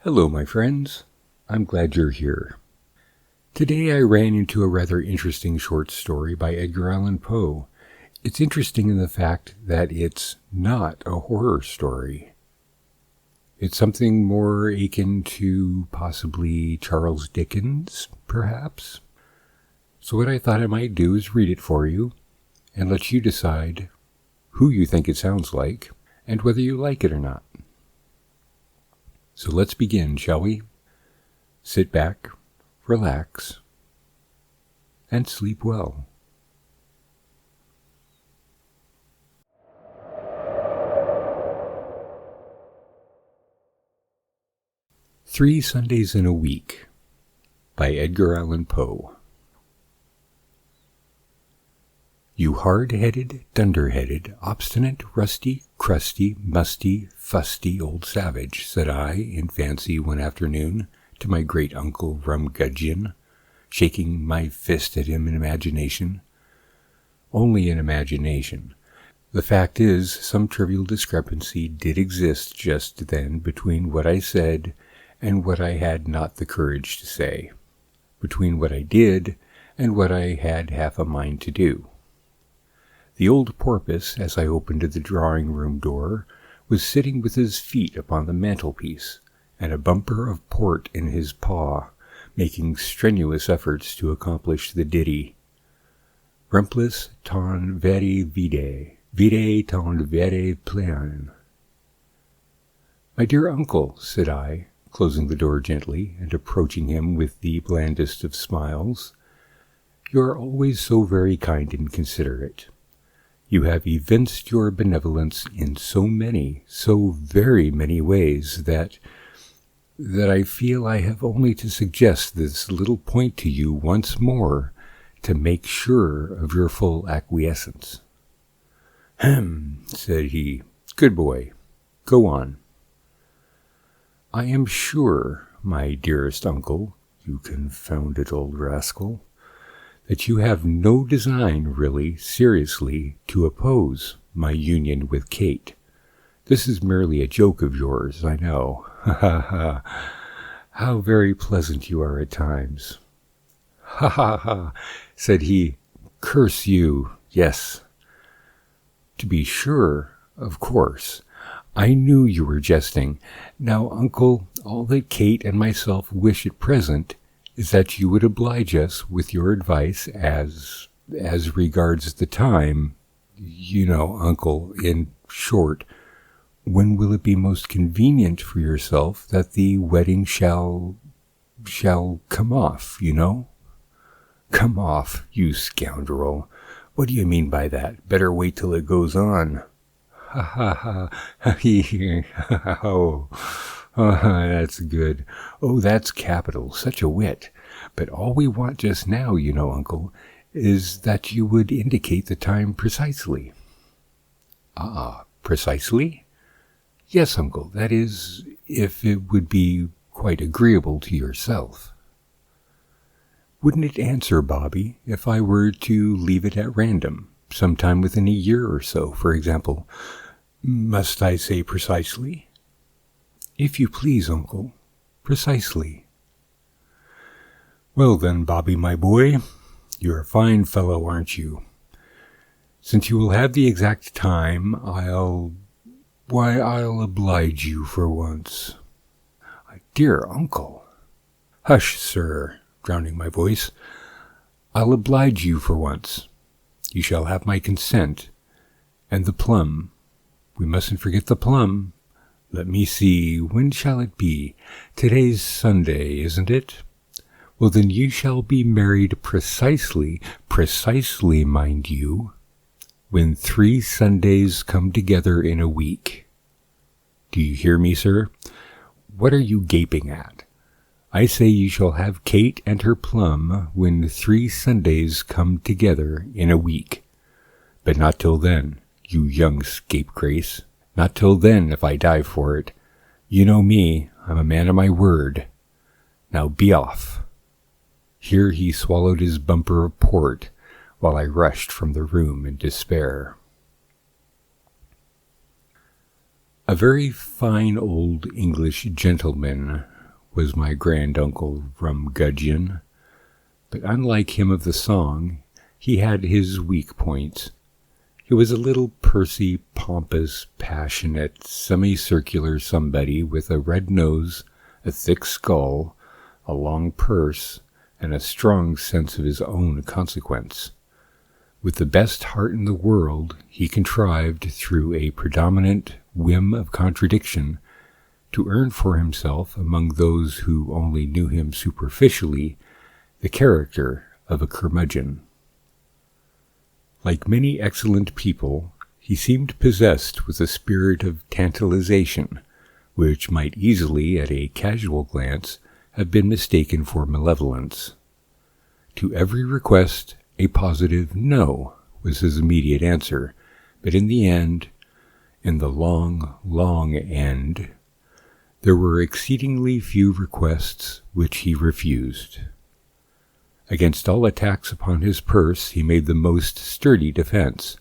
Hello, my friends. I'm glad you're here. Today I ran into a rather interesting short story by Edgar Allen Poe. It's interesting in the fact that it's not a horror story. It's something more akin to possibly Charles Dickens, perhaps. So what I thought I might do is read it for you and let you decide who you think it sounds like and whether you like it or not. So let's begin, shall we? Sit back, relax, and sleep well. Three Sundays in a Week by Edgar Allan Poe. You hard-headed, dunder-headed, obstinate, rusty, crusty, musty, fusty old savage, said I in fancy one afternoon to my great-uncle Rumgudgeon, shaking my fist at him in imagination. Only in imagination. The fact is, some trivial discrepancy did exist just then between what I said and what I had not the courage to say, between what I did and what I had half a mind to do. The old porpoise, as I opened the drawing-room door, was sitting with his feet upon the mantelpiece, and a bumper of port in his paw, making strenuous efforts to accomplish the ditty. Remplis ton vere vide, vide ton vere plein. My dear uncle, said I, closing the door gently and approaching him with the blandest of smiles, you are always so very kind and considerate. You have evinced your benevolence in so very many ways that I feel I have only to suggest this little point to you once more to make sure of your full acquiescence. Hem, said he. Good boy. Go on. I am sure, my dearest uncle, you confounded old rascal, that you have no design really, seriously, to oppose my union with Kate. This is merely a joke of yours, I know. Ha ha ha. How very pleasant you are at times. Ha ha ha, said he. Curse you, yes. To be sure, of course. I knew you were jesting. Now, uncle, all that Kate and myself wish at present is that you would oblige us with your advice as regards the time. You know, uncle, in short, when will it be most convenient for yourself that the wedding shall come off, you know? Come off, you scoundrel. What do you mean by that? Better wait till it goes on. Ha ha ha, hee oh. That's good. Oh, that's capital. Such a wit. But all we want just now, you know, uncle, is that you would indicate the time precisely. Ah, precisely? Yes, uncle. That is, if it would be quite agreeable to yourself. Wouldn't it answer, Bobby, if I were to leave it at random, sometime within a year or so, for example? Must I say precisely? If you please, uncle, precisely. Well then, Bobby, my boy, you're a fine fellow, aren't you? Since you will have the exact time, I'll oblige you for once. Dear uncle. Hush, sir, drowning my voice. I'll oblige you for once. You shall have my consent. And the plum. We mustn't forget the plum. Let me see, when shall it be? Today's Sunday, isn't it? Well, then you shall be married precisely, mind you, when 3 Sundays come together in a week. Do you hear me, sir? What are you gaping at? I say you shall have Kate and her plum when 3 Sundays come together in a week. But not till then, you young scapegrace. Not till then, if I die for it. You know me, I'm a man of my word. Now be off. Here he swallowed his bumper of port, while I rushed from the room in despair. A very fine old English gentleman was my granduncle Rumgudgeon, but unlike him of the song, he had his weak points. He was a little pursy, pompous, passionate, semicircular somebody with a red nose, a thick skull, a long purse, and a strong sense of his own consequence. With the best heart in the world, he contrived, through a predominant whim of contradiction, to earn for himself, among those who only knew him superficially, the character of a curmudgeon. Like many excellent people, he seemed possessed with a spirit of tantalization, which might easily, at a casual glance, have been mistaken for malevolence. To every request, a positive no was his immediate answer, but in the end, in the long, long end, there were exceedingly few requests which he refused. Against all attacks upon his purse he made the most sturdy defense,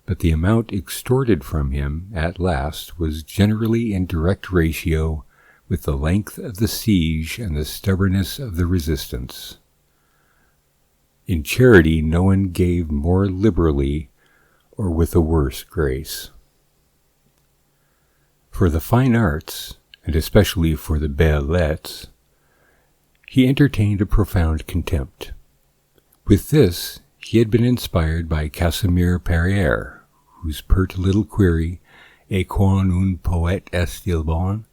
but the amount extorted from him at last was generally in direct ratio with the length of the siege and the stubbornness of the resistance. In charity no one gave more liberally or with a worse grace. For the fine arts, and especially for the belles lettres, he entertained a profound contempt. With this he had been inspired by Casimir Perier, whose pert little query, "Et quand un poète est-il bon?"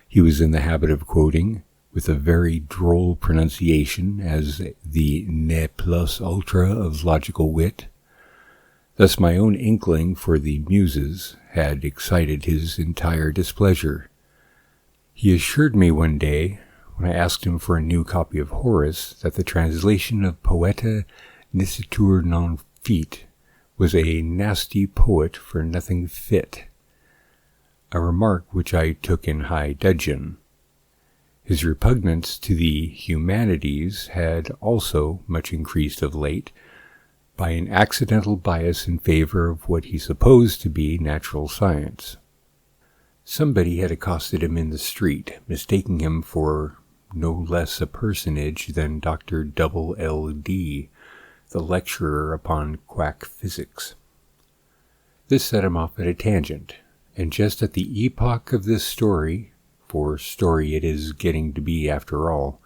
he was in the habit of quoting, with a very droll pronunciation, as the ne plus ultra of logical wit. Thus my own inkling for the Muses had excited his entire displeasure. He assured me one day, when I asked him for a new copy of Horace, that the translation of Poeta nisitur non fit was a nasty poet for nothing fit, a remark which I took in high dudgeon. His repugnance to the humanities had also much increased of late, by an accidental bias in favor of what he supposed to be natural science. Somebody had accosted him in the street, mistaking him for no less a personage than Dr. L.D., the lecturer upon quack physics. This set him off at a tangent, and just at the epoch of this story, for story it is getting to be after all,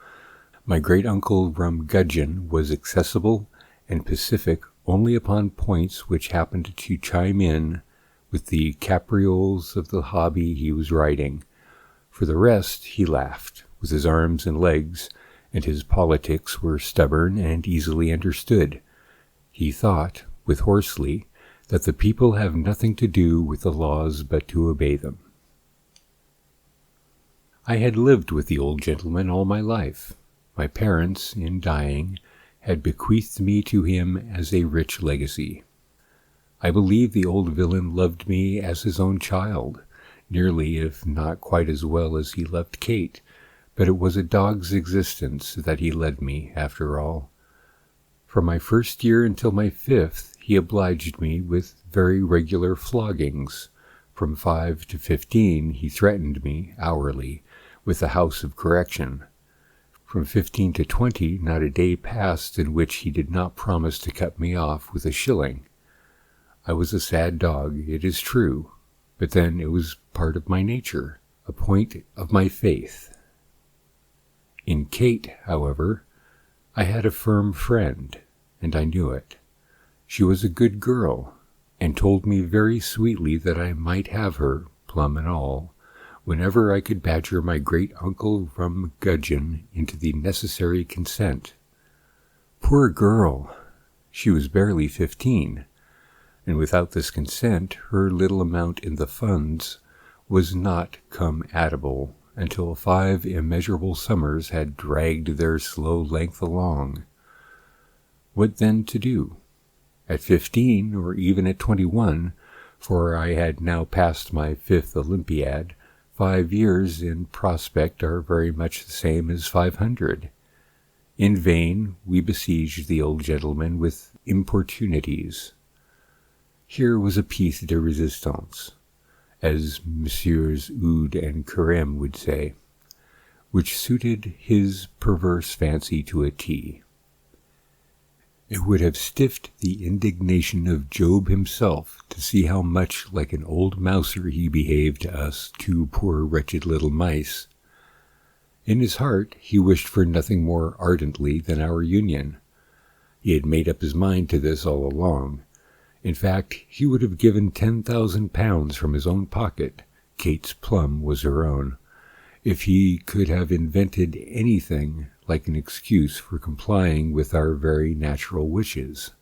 my great-uncle Rumgudgeon was accessible and pacific only upon points which happened to chime in with the caprioles of the hobby he was writing. For the rest, he laughed, with his arms and legs, and his politics were stubborn and easily understood. He thought, with Horsley, that the people have nothing to do with the laws but to obey them. I had lived with the old gentleman all my life. My parents, in dying, had bequeathed me to him as a rich legacy. I believe the old villain loved me as his own child, nearly if not quite as well as he loved Kate, but it was a dog's existence that he led me, after all. From my first year until my 5th, he obliged me with very regular floggings. From 5 to 15, he threatened me, hourly, with the house of correction. From 15 to 20, not a day passed in which he did not promise to cut me off with a shilling. I was a sad dog, it is true, but then it was part of my nature, a point of my faith. In Kate, however, I had a firm friend, and I knew it. She was a good girl, and told me very sweetly that I might have her, plum and all, whenever I could badger my great-uncle Rumgudgeon into the necessary consent. Poor girl! She was barely 15, and without this consent her little amount in the funds was not come at-able until 5 immeasurable summers had dragged their slow length along. What then to do? At 15, or even at 21, for I had now passed my 5th Olympiad, 5 years in prospect are very much the same as 500. In vain we besieged the old gentleman with importunities. Here was a piece de resistance, as Messieurs Oud and Carême would say. which suited his perverse fancy to a T. It would have stiffed the indignation of Job himself to see how much like an old mouser he behaved to us two poor wretched little mice. In his heart he wished for nothing more ardently than our union. He had made up his mind to this all along. In fact, he would have given 10,000 pounds from his own pocket — Kate's plum was her own — if he could have invented anything like an excuse for complying with our very natural wishes.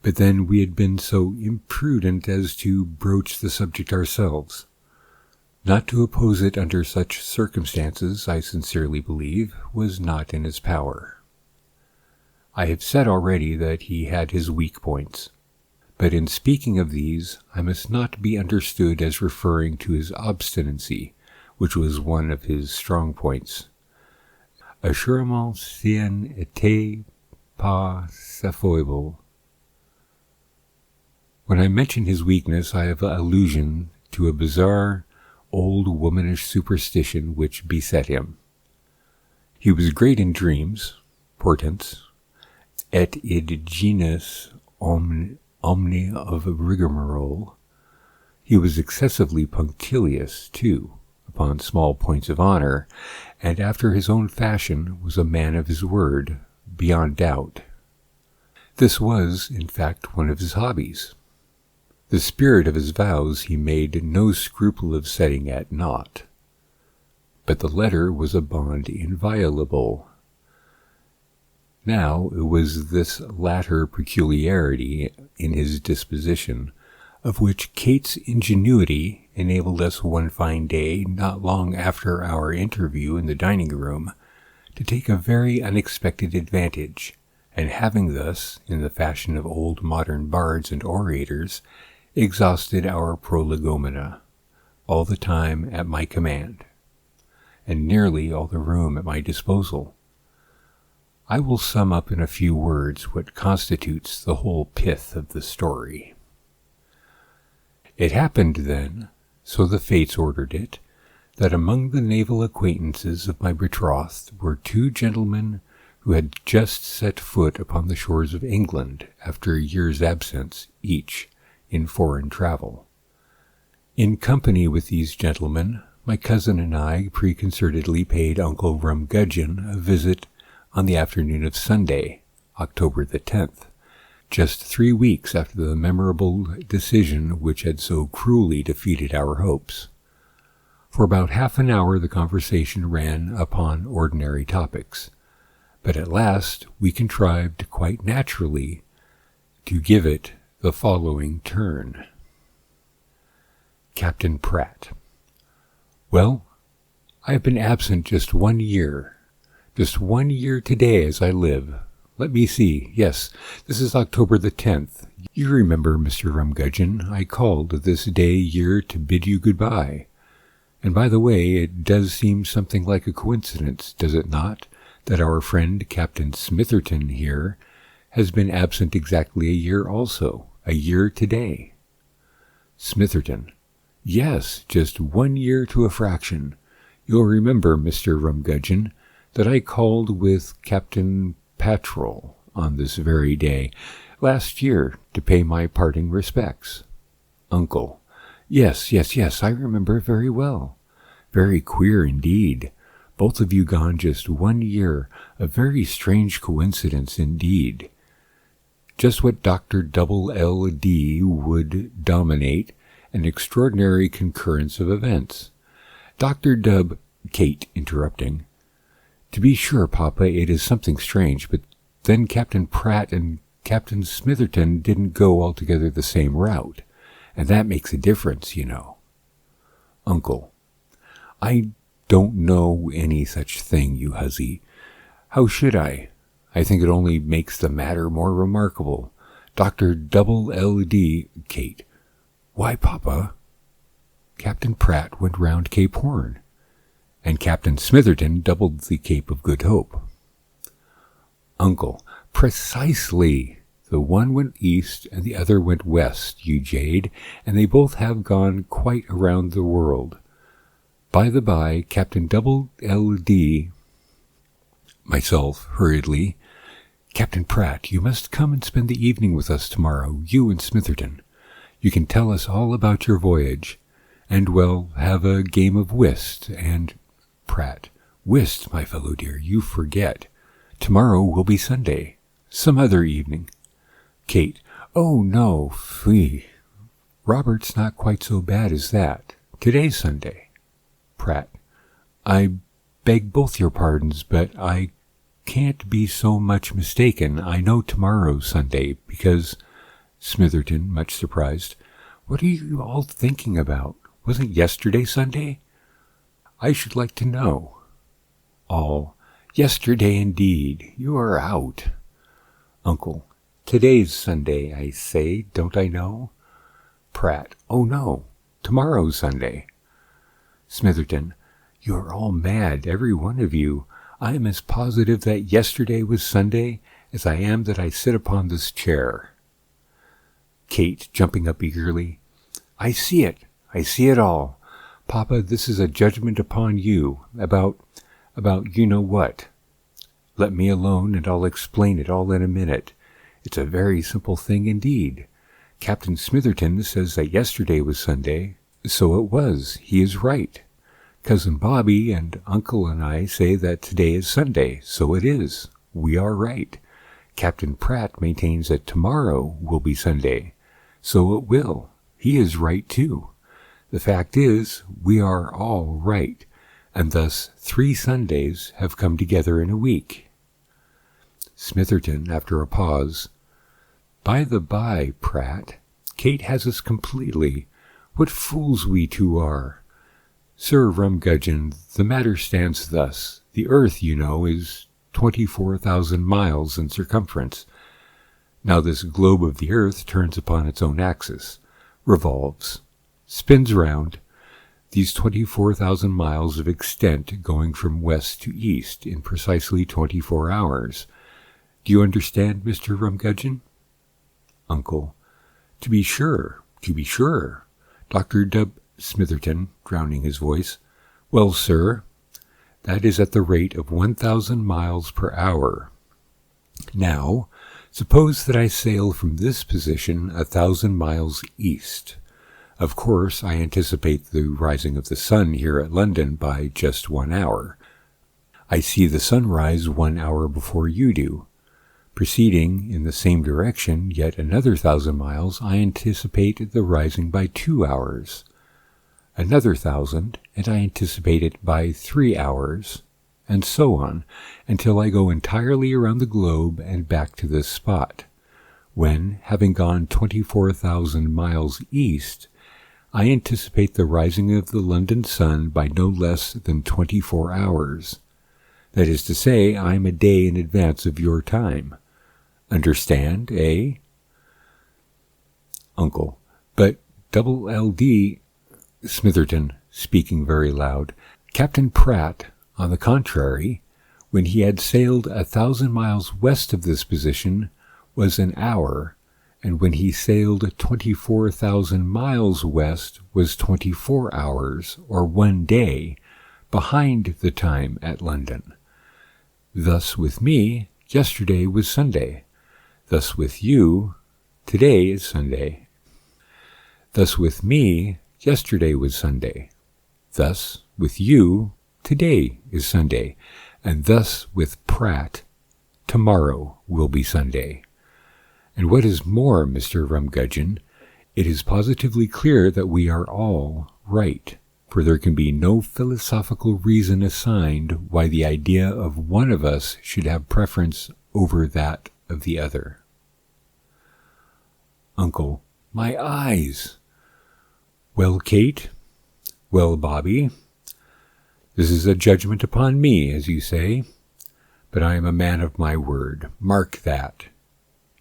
But then we had been so imprudent as to broach the subject ourselves. Not to oppose it under such circumstances, I sincerely believe, was not in his power. I have said already that he had his weak points, but in speaking of these I must not be understood as referring to his obstinacy, which was one of his strong points. Assurément, ce n'était pas sa foible. When I mention his weakness, I have allusion to a bizarre, old womanish superstition which beset him. He was great in dreams, portents, et id genus omni of rigmarole. He was excessively punctilious, too, upon small points of honor, and after his own fashion was a man of his word, beyond doubt. This was, in fact, one of his hobbies. The spirit of his vows he made no scruple of setting at naught. But the letter was a bond inviolable. Now it was this latter peculiarity in his disposition, of which Kate's ingenuity enabled us one fine day, not long after our interview in the dining-room, to take a very unexpected advantage, and having thus, in the fashion of old modern bards and orators, exhausted our prolegomena, all the time at my command, and nearly all the room at my disposal. I will sum up in a few words what constitutes the whole pith of the story. It happened then, so the fates ordered it, that among the naval acquaintances of my betrothed were two gentlemen who had just set foot upon the shores of England after a year's absence each in foreign travel. In company with these gentlemen, my cousin and I preconcertedly paid Uncle Rumgudgeon a visit on the afternoon of Sunday, October the 10th, just 3 weeks after the memorable decision which had so cruelly defeated our hopes. For about half an hour the conversation ran upon ordinary topics, but at last we contrived quite naturally to give it the following turn. Captain Pratt. Well, I have been absent just 1 year. Just 1 year today as I live. Let me see. Yes, this is October the 10th. You remember, Mr. Rumgudgeon, I called this day year to bid you goodbye. And by the way, it does seem something like a coincidence, does it not, that our friend Captain Smitherton here has been absent exactly a year also, a year today. Smitherton. Yes, just 1 year to a fraction. You'll remember, Mr. Rumgudgeon, that I called with Captain Patrol on this very day last year to pay my parting respects. Uncle. Yes, I remember very well. Very queer indeed. Both of you gone just 1 year, a very strange coincidence indeed. Just what Dr. L.D. would dominate, an extraordinary concurrence of events. Dr. Dub, Kate interrupting. To be sure, Papa, it is something strange, but then Captain Pratt and Captain Smitherton didn't go altogether the same route, and that makes a difference, you know. Uncle. I don't know any such thing, you hussy. How should I? I think it only makes the matter more remarkable. Dr. L.D. Kate. Why, Papa? Captain Pratt went round Cape Horn, and Captain Smitherton doubled the Cape of Good Hope. Uncle. Precisely. The one went east and the other went west, you jade, and they both have gone quite around the world. By the by, Captain Double LD, myself, hurriedly, Captain Pratt, you must come and spend the evening with us tomorrow, you and Smitherton. You can tell us all about your voyage, and, well, have a game of whist, and... Pratt, whist, my fellow dear, you forget. Tomorrow will be Sunday. Some other evening. Kate, oh, no, fie. Robert's not quite so bad as that. Today's Sunday. Pratt, I beg both your pardons, but I can't be so much mistaken. I know tomorrow's Sunday, because... Smitherton, much surprised, what are you all thinking about? Wasn't yesterday Sunday? I should like to know. All, yesterday indeed. You are out. Uncle, today's Sunday, I say, don't I know? Pratt, oh no, tomorrow's Sunday. Smitherton, you are all mad, every one of you. I am as positive that yesterday was Sunday as I am that I sit upon this chair. Kate, jumping up eagerly, I see it all. Papa, this is a judgment upon you, about you know what. Let me alone, and I'll explain it all in a minute. It's a very simple thing indeed. Captain Smitherton says that yesterday was Sunday. So it was. He is right. Cousin Bobby and Uncle and I say that today is Sunday. So it is. We are right. Captain Pratt maintains that tomorrow will be Sunday. So it will. He is right too. The fact is, we are all right, and thus 3 Sundays have come together in a week. Smitherton, after a pause, By the by, Pratt, Kate has us completely. What fools we two are! Sir Rumgudgeon, the matter stands thus. The earth, you know, is 24,000 miles in circumference. Now this globe of the earth turns upon its own axis, revolves, spins round, these 24,000 miles of extent going from west to east in precisely 24 hours. Do you understand, Mr. Rumgudgeon? Uncle, to be sure. Dr. Smitherton, drowning his voice. Well, sir, that is at the rate of 1,000 miles per hour. Now, suppose that I sail from this position 1,000 miles east. Of course, I anticipate the rising of the sun here at London by just 1 hour. I see the sun rise 1 hour before you do. Proceeding in the same direction yet another 1,000 miles, I anticipate the rising by 2 hours. Another 1,000, and I anticipate it by 3 hours, and so on, until I go entirely around the globe and back to this spot, when, having gone 24,000 miles east, I anticipate the rising of the London sun by no less than 24 hours. That is to say, I am a day in advance of your time. Understand, eh? Uncle, but double LD... Smitherton, speaking very loud, Captain Pratt, on the contrary, when he had sailed 1,000 miles west of this position, was an hour, and when he sailed 24,000 miles west was 24 hours, or 1 day, behind the time at London. Thus with me, yesterday was Sunday. Thus with you, today is Sunday. Thus with me, yesterday was Sunday. Thus with you, today is Sunday. And thus with Pratt, tomorrow will be Sunday. And what is more, Mr. Rumgudgeon, it is positively clear that we are all right, for there can be no philosophical reason assigned why the idea of one of us should have preference over that of the other. Uncle, my eyes! Well, Kate? Well, Bobby? This is a judgment upon me, as you say, but I am a man of my word. Mark that.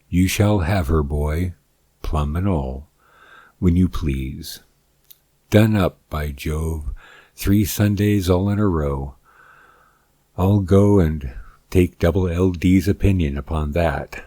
You shall have her, boy, plum and all, when you please. Done up, by Jove, 3 Sundays all in a row. I'll go and take double LD's opinion upon that.